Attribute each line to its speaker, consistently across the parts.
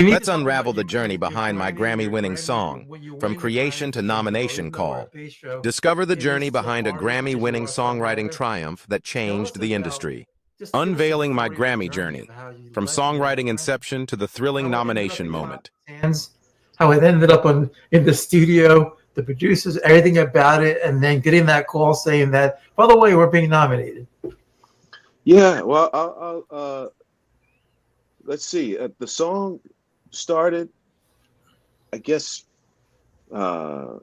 Speaker 1: Let's unravel the journey behind my Grammy-winning song, from creation to nomination call. Discover the journey behind a Grammy-winning songwriting triumph that changed the industry. Unveiling my Grammy journey, from songwriting inception to the thrilling nomination moment.
Speaker 2: How it ended up in the studio, the producers, everything about it, and then getting that call saying that, by the way, we're being nominated.
Speaker 3: Yeah, well, let's see. The song started, I guess, uh,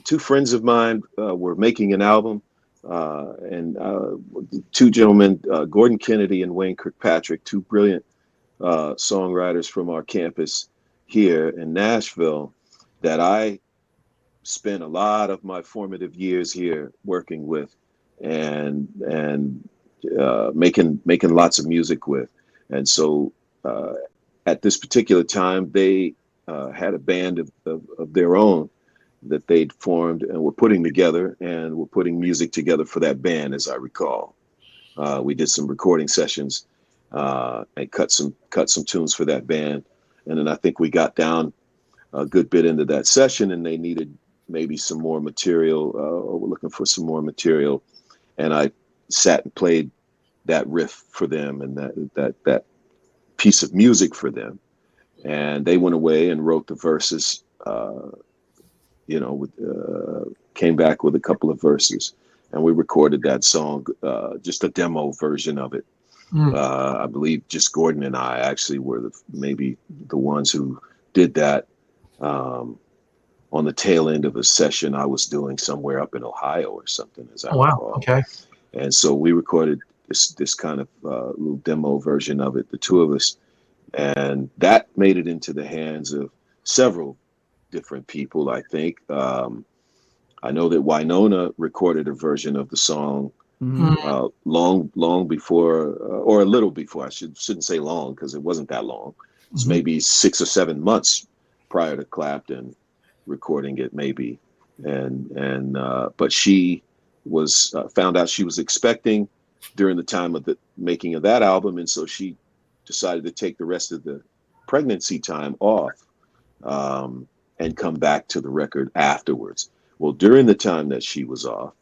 Speaker 3: two friends of mine were making an album, and two gentlemen, Gordon Kennedy and Wayne Kirkpatrick, two brilliant songwriters from our campus here in Nashville, that I spent a lot of my formative years here working with, and making lots of music with. And so at this particular time, they had a band of their own that they'd formed and were putting together, and were putting music together for that band, as I recall. We did some recording sessions and cut some tunes for that band. And then I think we got down a good bit into that session, and they needed maybe some more material, or were looking for some more material. And I sat and played that riff for them, and that piece of music for them. And they went away and wrote the verses, came back with a couple of verses, and we recorded that song, just a demo version of it. I believe just Gordon and I actually were maybe the ones who did that on the tail end of a session I was doing somewhere up in Ohio or something, as I recall.
Speaker 2: Okay.
Speaker 3: And so we recorded this kind of little demo version of it, the two of us, and that made it into the hands of several different people, I think. I know that Winona recorded a version of the song long before, or a little before. I shouldn't say long, because it wasn't that long. It's maybe 6 or 7 months prior to Clapton recording it, maybe. But she was found out she was expecting during the time of the making of that album, and so she decided to take the rest of the pregnancy time off, and come back to the record afterwards. Well, during the time that she was off,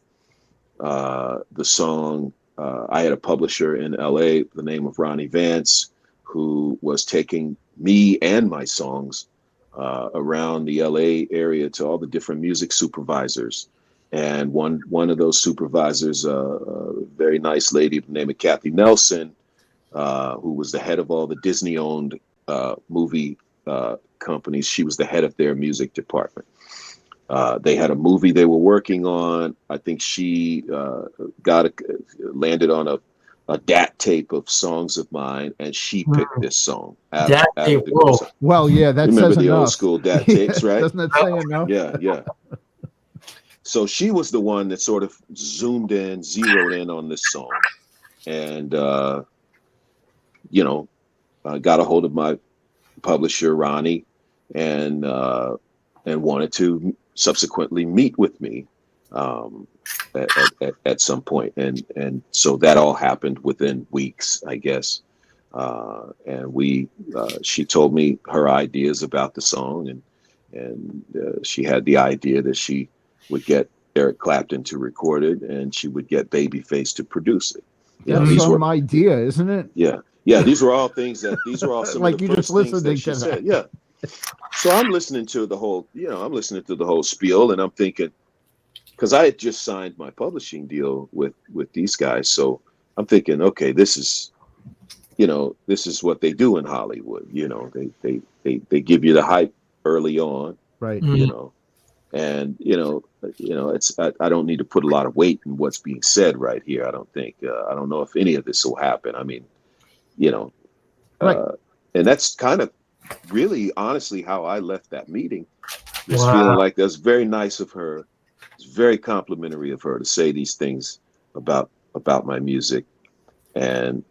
Speaker 3: the song, I had a publisher in LA, the name of Ronnie Vance, who was taking me and my songs around the LA area to all the different music supervisors. And one of those supervisors, a very nice lady named Kathy Nelson, who was the head of all the Disney-owned movie companies. She was the head of their music department. They had a movie they were working on. I think she landed on a DAT tape of songs of mine, and she picked this song.
Speaker 2: DAT tape.
Speaker 4: Well, yeah, that
Speaker 3: remember
Speaker 4: says
Speaker 3: the
Speaker 4: enough.
Speaker 3: old school DAT tapes, right?
Speaker 4: Doesn't it say enough?
Speaker 3: Yeah. So she was the one that sort of zeroed in on this song, and got a hold of my publisher Ronnie, and wanted to subsequently meet with me at some point, and so that all happened within weeks, I guess. And she told me her ideas about the song, and she had the idea that she would get Eric Clapton to record it, and she would get Babyface to produce it.
Speaker 4: That's some idea, isn't it?
Speaker 3: Yeah. These were all some
Speaker 4: like
Speaker 3: of the
Speaker 4: you
Speaker 3: first
Speaker 4: just
Speaker 3: things that
Speaker 4: listening
Speaker 3: she
Speaker 4: to
Speaker 3: said.
Speaker 4: that.
Speaker 3: Yeah. So I'm listening to the whole spiel, and I'm thinking, because I had just signed my publishing deal with these guys, so I'm thinking, okay, this is what they do in Hollywood. They give you the hype early on,
Speaker 4: right?
Speaker 3: And it's I don't need to put a lot of weight in what's being said right here. I don't think I don't know if any of this will happen. I mean,
Speaker 4: right.
Speaker 3: And that's kind of really honestly how I left that meeting, just feeling like that's very nice of her. It's very complimentary of her to say these things about my music, and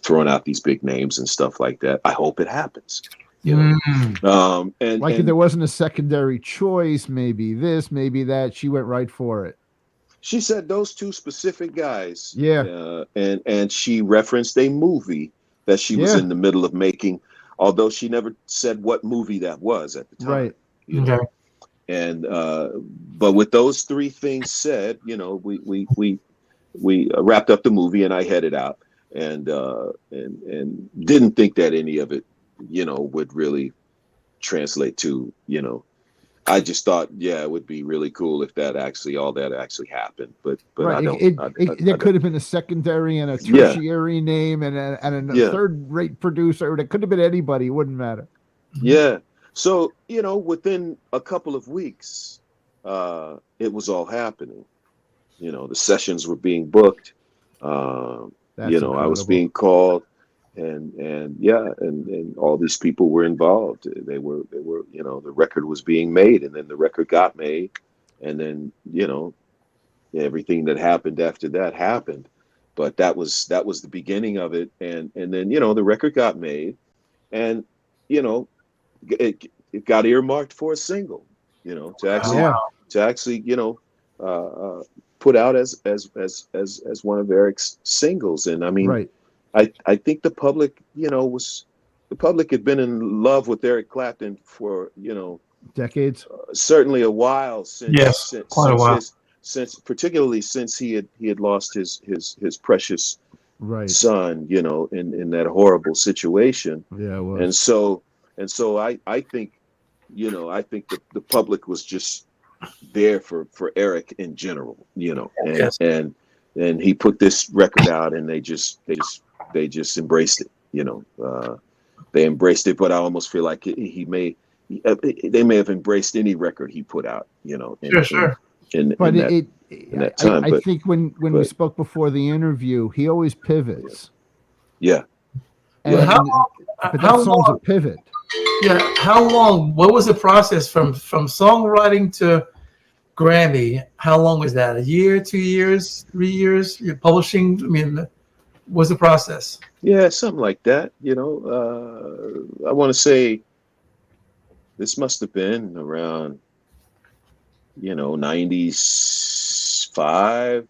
Speaker 3: throwing out these big names and stuff like that. I hope it happens. And
Speaker 4: if there wasn't a secondary choice, maybe this, maybe that, she went right for it.
Speaker 3: She said those two specific guys.
Speaker 4: Yeah.
Speaker 3: And she referenced a movie that she was
Speaker 4: Yeah.
Speaker 3: in the middle of making, although she never said what movie that was at the time.
Speaker 4: Right.
Speaker 3: You know?
Speaker 2: Okay.
Speaker 3: And but with those three things said, you know, we wrapped up the movie, and I headed out, and didn't think that any of it, you know, would really translate to, you know. I just thought, yeah, it would be really cool if all that actually happened. But
Speaker 4: Right.
Speaker 3: I don't.
Speaker 4: There could have been a secondary and a
Speaker 3: Yeah,
Speaker 4: tertiary name and a
Speaker 3: yeah,
Speaker 4: third-rate producer. It could have been anybody. It wouldn't matter.
Speaker 3: yeah. So, you know, within a couple of weeks, it was all happening. You know, the sessions were being booked.
Speaker 4: That's
Speaker 3: You know, I was
Speaker 4: incredible.
Speaker 3: being called, and yeah, and all these people were involved. They were, you know, the record was being made, and then the record got made, and then, you know, everything that happened after that happened. But that was the beginning of it, and then, you know, the record got made, and, you know, it got earmarked for a single, you know,
Speaker 4: Yeah.
Speaker 3: to actually, you know, uh, put out as one of Eric's singles. And I mean,
Speaker 4: Right.
Speaker 3: I think the public, you know, the public had been in love with Eric Clapton for, you know,
Speaker 4: Decades.
Speaker 3: certainly a while,
Speaker 2: Yes, quite a while.
Speaker 3: since particularly since he had lost his precious
Speaker 4: Right.
Speaker 3: son, you know, in that horrible situation.
Speaker 4: Yeah, it was.
Speaker 3: And so I think, you know, I think the public was just there for Eric in general, you know,
Speaker 2: Yes.
Speaker 3: and he put this record out, and they just embraced it, you know. They embraced it, but I almost feel like they may have embraced any record he put out, you know,
Speaker 2: Sure.
Speaker 3: in
Speaker 4: But
Speaker 3: that time.
Speaker 4: I
Speaker 3: But
Speaker 4: think when we
Speaker 3: but-
Speaker 4: spoke before the interview, he always pivots.
Speaker 3: yeah,
Speaker 4: And,
Speaker 3: Right.
Speaker 4: but
Speaker 2: How
Speaker 4: that song's
Speaker 2: long?
Speaker 4: a pivot.
Speaker 2: Yeah. How long? What was the process from songwriting to Grammy? How long was that? A year, 2 years, 3 years? You're publishing. I mean, what was the process?
Speaker 3: yeah, something like that, you know. I want to say this must have been around, you know, 95,